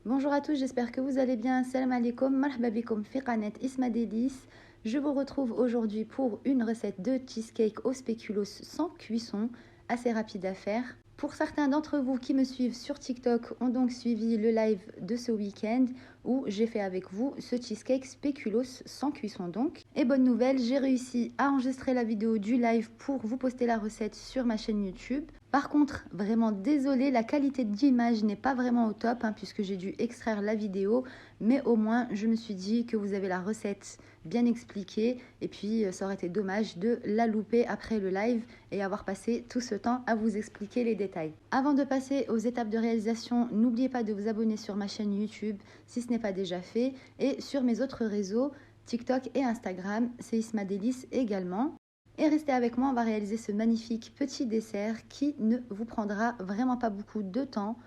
Bonjour à tous, j'espère que vous allez bien. Salam alaikum, marhaba bikoum fi qanat Isma Délices. Je vous retrouve aujourd'hui pour une recette de cheesecake au spéculoos sans cuisson, assez rapide à faire. Pour certains d'entre vous qui me suivent sur TikTok ont donc suivi le live de ce week-end où j'ai fait avec vous ce cheesecake spéculoos sans cuisson donc. Et bonne nouvelle, j'ai réussi à enregistrer la vidéo du live pour vous poster la recette sur ma chaîne YouTube. Par contre, vraiment désolée, la qualité d'image n'est pas vraiment au top puisque j'ai dû extraire la vidéo. Mais au moins, je me suis dit que vous avez la recette bien expliquée. Et puis, ça aurait été dommage de la louper après le live et avoir passé tout ce temps à vous expliquer les détails. Avant de passer aux étapes de réalisation, n'oubliez pas de vous abonner sur ma chaîne YouTube si ce n'est pas déjà fait. Et sur mes autres réseaux, TikTok et Instagram, c'est Isma Délices également. Et restez avec moi, on va réaliser ce magnifique petit dessert qui ne vous prendra vraiment pas beaucoup de temps.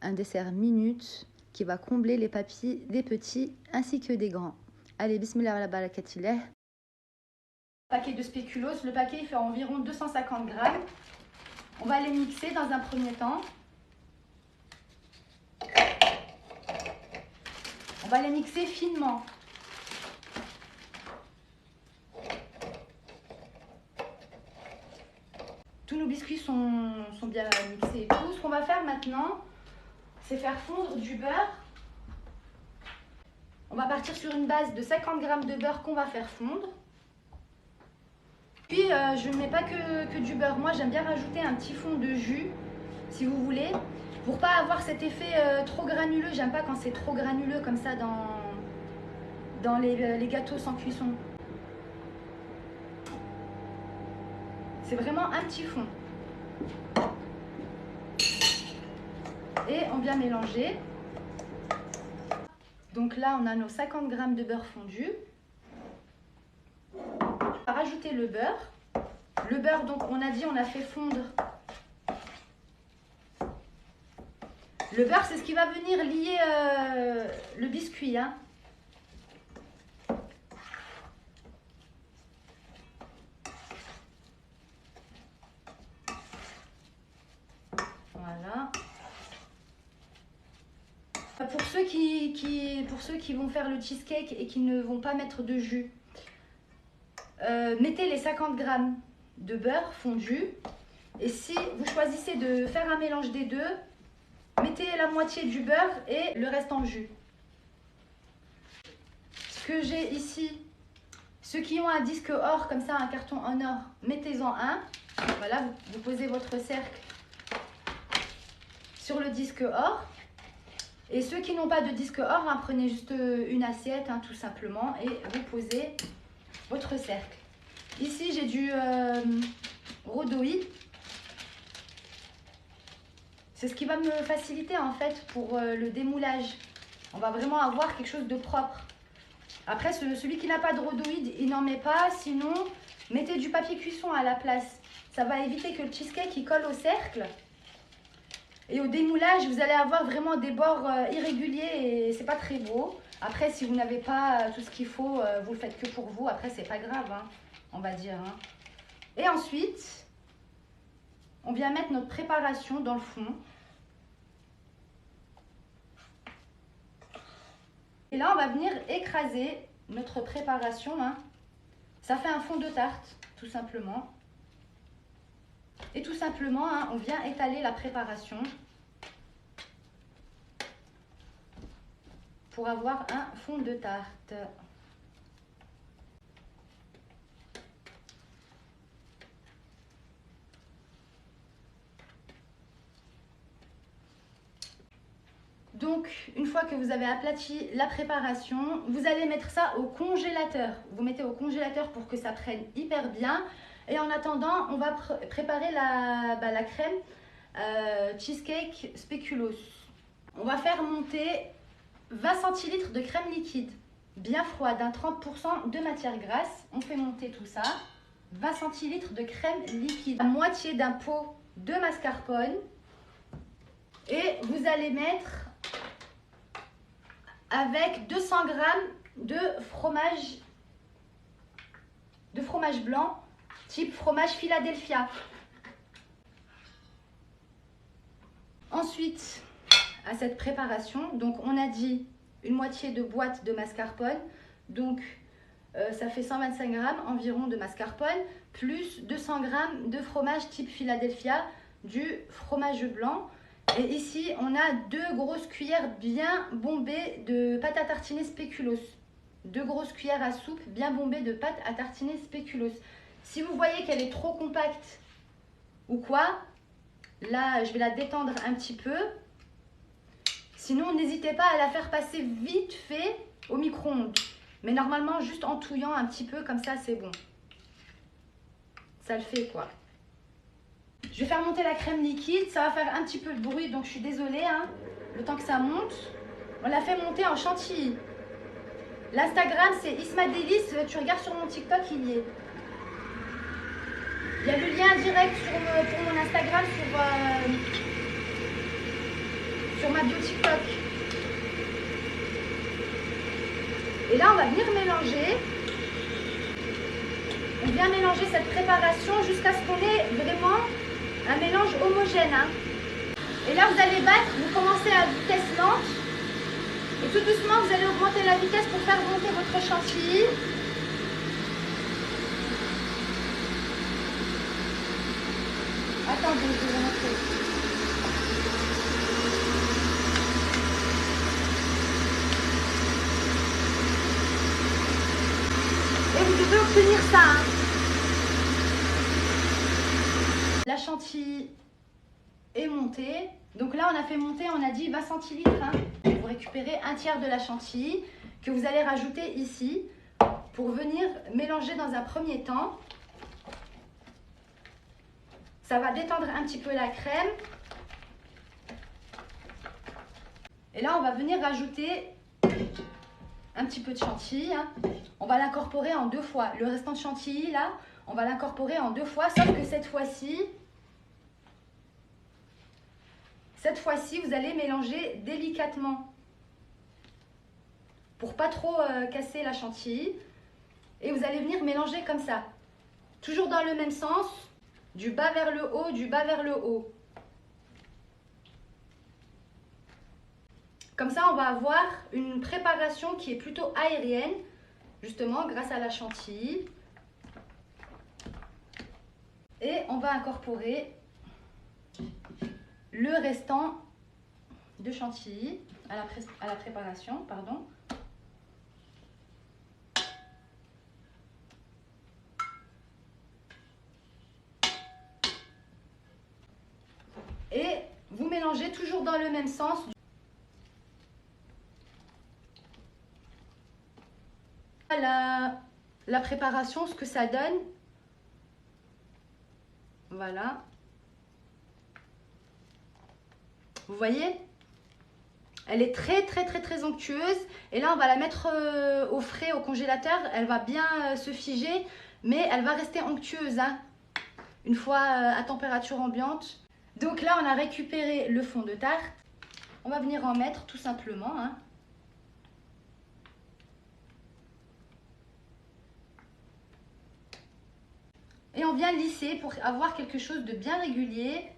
Un dessert minute qui va combler les papilles des petits ainsi que des grands. Allez, bismillah ala barakatillah. Paquet de spéculoos, le paquet il fait environ 250 grammes. On va les mixer dans un premier temps. On va les mixer finement. Tous nos biscuits sont bien mixés et tout. Ce qu'on va faire maintenant, c'est faire fondre du beurre. On va partir sur une base de 50 g de beurre qu'on va faire fondre. Puis je ne mets pas que du beurre. Moi j'aime bien rajouter un petit fond de jus, si vous voulez, pour pas avoir cet effet trop granuleux. J'aime pas quand c'est trop granuleux comme ça dans les gâteaux sans cuisson. C'est vraiment un petit fond. Et on vient mélanger. Donc là, on a nos 50 g de beurre fondu. On va rajouter le beurre. Le beurre, donc on a dit, on a fait fondre. Le beurre, c'est ce qui va venir lier le biscuit. Voilà. Pour ceux qui vont faire le cheesecake et qui ne vont pas mettre de jus, mettez les 50 g de beurre fondu. Et si vous choisissez de faire un mélange des deux, mettez la moitié du beurre et le reste en jus. Ce que j'ai ici, ceux qui ont un disque or, comme ça, un carton en or, mettez-en un. Voilà, vous posez votre cercle sur le disque or. Et ceux qui n'ont pas de disque or, prenez juste une assiette, tout simplement, et vous posez votre cercle. Ici, j'ai du rhodoïde. C'est ce qui va me faciliter en fait pour le démoulage. On va vraiment avoir quelque chose de propre. Après, celui qui n'a pas de rhodoïde, il n'en met pas. Sinon, mettez du papier cuisson à la place. Ça va éviter que le cheesecake il colle au cercle. Et au démoulage, vous allez avoir vraiment des bords irréguliers et c'est pas très beau. Après, si vous n'avez pas tout ce qu'il faut, vous le faites que pour vous. Après, c'est pas grave, on va dire. Et ensuite, on vient mettre notre préparation dans le fond. Et là, on va venir écraser notre préparation. Ça fait un fond de tarte, tout simplement. Et tout simplement, on vient étaler la préparation pour avoir un fond de tarte. Donc, une fois que vous avez aplati la préparation, vous allez mettre ça au congélateur. Vous mettez au congélateur pour que ça prenne hyper bien. Et en attendant, on va préparer la crème cheesecake spéculoos. On va faire monter 20 centilitres de crème liquide, bien froide, 30% de matière grasse. On fait monter tout ça. 20 centilitres de crème liquide, la moitié d'un pot de mascarpone. Et vous allez mettre avec 200 g de fromage blanc, type fromage Philadelphia. Ensuite, à cette préparation. Donc on a dit une moitié de boîte de mascarpone, donc ça fait 125 grammes environ de mascarpone, plus 200 grammes de fromage type Philadelphia, du fromage blanc. Et ici, on a 2 grosses cuillères bien bombées de pâte à tartiner spéculoos. 2 grosses cuillères à soupe bien bombées de pâte à tartiner spéculoos. Si vous voyez qu'elle est trop compacte ou quoi, là, je vais la détendre un petit peu. Sinon, n'hésitez pas à la faire passer vite fait au micro-ondes. Mais normalement, juste en touillant un petit peu, comme ça, c'est bon. Ça le fait, quoi. Je vais faire monter la crème liquide. Ça va faire un petit peu de bruit, donc je suis désolée. Hein, le temps que ça monte. On l'a fait monter en chantilly. L'Instagram, c'est Isma Délice. Tu regardes sur mon TikTok, il y est. Il y a le lien direct pour mon Instagram sur ma bio TikTok. Et là, on va venir mélanger. On vient mélanger cette préparation jusqu'à ce qu'on ait vraiment un mélange homogène. Hein. Et là, vous allez battre, vous commencez à vitesse lente. Et tout doucement, vous allez augmenter la vitesse pour faire monter votre chantilly. Attendez, je vais vous montrer. Et vous devez obtenir ça. Hein. La chantilly est montée. Donc là, on a fait monter, on a dit 20 centilitres. Hein. Vous récupérez un tiers de la chantilly que vous allez rajouter ici pour venir mélanger dans un premier temps. Ça va détendre un petit peu la crème. Et là, on va venir rajouter un petit peu de chantilly. Hein. On va l'incorporer en 2 fois. Le restant de chantilly, là, on va l'incorporer en 2 fois. Sauf que cette fois-ci, vous allez mélanger délicatement. Pour pas trop casser la chantilly. Et vous allez venir mélanger comme ça. Toujours dans le même sens. Du bas vers le haut, du bas vers le haut. Comme ça, on va avoir une préparation qui est plutôt aérienne, justement grâce à la chantilly. Et on va incorporer le restant de chantilly à la préparation, pardon. Et vous mélangez toujours dans le même sens. La préparation, ce que ça donne. Voilà. Vous voyez? Elle est très onctueuse. Et là, on va la mettre au frais, au congélateur. Elle va bien se figer, mais elle va rester onctueuse. Hein, une fois à température ambiante. Donc là, on a récupéré le fond de tarte. On va venir en mettre tout simplement. Hein. Et on vient lisser pour avoir quelque chose de bien régulier.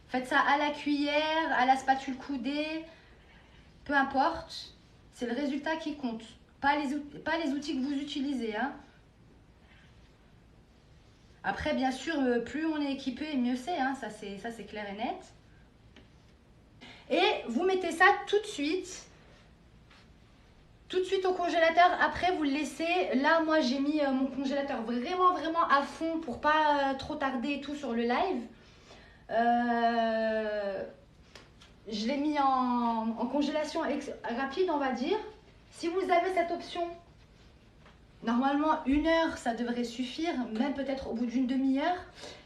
Faites ça à la cuillère, à la spatule coudée, peu importe. C'est le résultat qui compte, pas les outils que vous utilisez. Hein. Après, bien sûr, plus on est équipé, mieux c'est. Hein. Ça, c'est clair et net. Et vous mettez ça tout de suite au congélateur. Après, vous le laissez. Là, moi, j'ai mis mon congélateur vraiment à fond pour pas trop tarder et tout sur le live. Je l'ai mis en congélation rapide, on va dire. Si vous avez cette option, normalement 1 heure, ça devrait suffire, même peut-être au bout d'une demi-heure.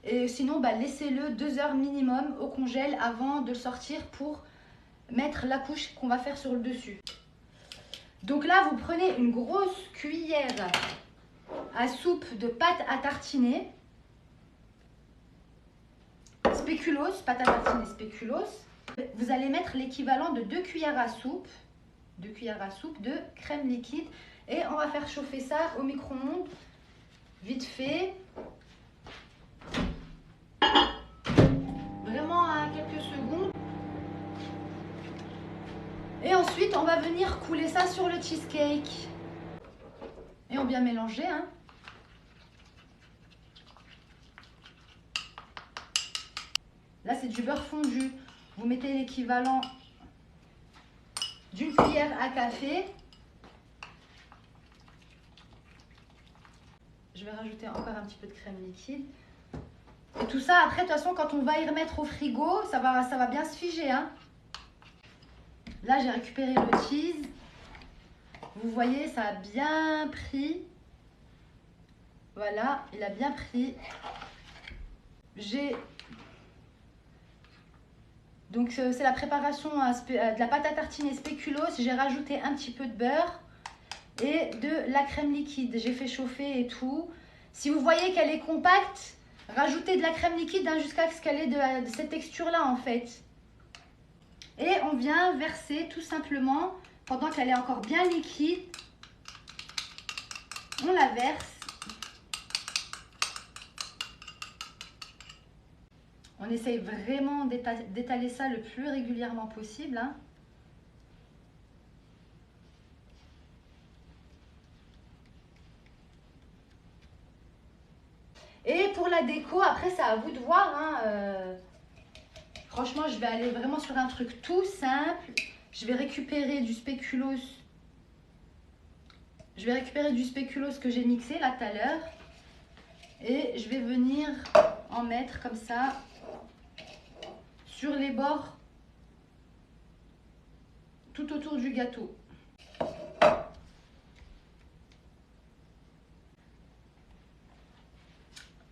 Et sinon, laissez-le 2 heures minimum au congèle avant de le sortir pour mettre la couche qu'on va faire sur le dessus. Donc là, vous prenez une grosse cuillère à soupe de pâte à tartiner. Spéculoos, pâte à tartiner spéculoos. Vous allez mettre l'équivalent de 2 cuillères à soupe de crème liquide. Et on va faire chauffer ça au micro-ondes, vite fait. Vraiment à quelques secondes. Et ensuite, on va venir couler ça sur le cheesecake. Et on vient mélanger, hein. Là, c'est du beurre fondu. Vous mettez l'équivalent d'une cuillère à café. Je vais rajouter encore un petit peu de crème liquide. Et tout ça, après, de toute façon, quand on va y remettre au frigo, ça va bien se figer, hein. Là, j'ai récupéré le cheese. Vous voyez, ça a bien pris. Voilà, il a bien pris. Donc, c'est la préparation de la pâte à tartiner spéculoos. J'ai rajouté un petit peu de beurre et de la crème liquide. J'ai fait chauffer et tout. Si vous voyez qu'elle est compacte, rajoutez de la crème liquide, hein, jusqu'à ce qu'elle ait de cette texture-là, en fait. Et on vient verser tout simplement, pendant qu'elle est encore bien liquide, on la verse. On essaye vraiment d'étaler ça le plus régulièrement possible, hein. Et pour la déco, après, c'est à vous de voir, hein. Franchement, je vais aller vraiment sur un truc tout simple. Je vais récupérer du spéculoos. Je vais récupérer du spéculoos que j'ai mixé là tout à l'heure. Et je vais venir en mettre comme ça sur les bords tout autour du gâteau.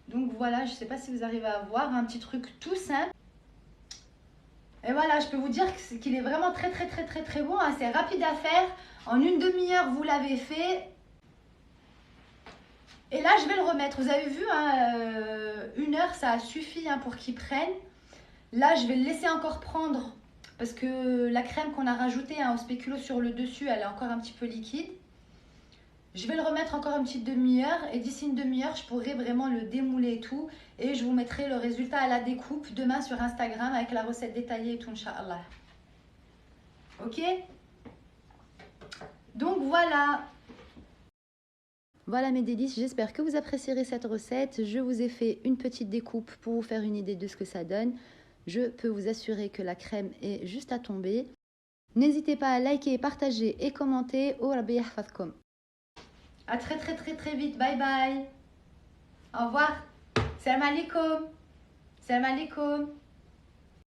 Donc voilà, je ne sais pas si vous arrivez à voir, un petit truc tout simple. Et voilà, je peux vous dire qu'il est vraiment très bon, hein. C'est rapide à faire. En une demi-heure, vous l'avez fait. Et là, je vais le remettre. Vous avez vu, hein, 1 heure, ça a suffi, hein, pour qu'il prenne. Là, je vais le laisser encore prendre parce que la crème qu'on a rajoutée, hein, au spéculoos sur le dessus, elle est encore un petit peu liquide. Je vais le remettre encore une petite demi-heure et d'ici une demi-heure, je pourrai vraiment le démouler et tout. Et je vous mettrai le résultat à la découpe demain sur Instagram avec la recette détaillée et tout, Inch'Allah. Ok? Donc voilà. Voilà mes délices, j'espère que vous apprécierez cette recette. Je vous ai fait une petite découpe pour vous faire une idée de ce que ça donne. Je peux vous assurer que la crème est juste à tomber. N'hésitez pas à liker, partager et commenter. Oh Rabbi yahfadkoum. À très vite. Bye bye. Au revoir. Salam alaikum. Salam alaikum.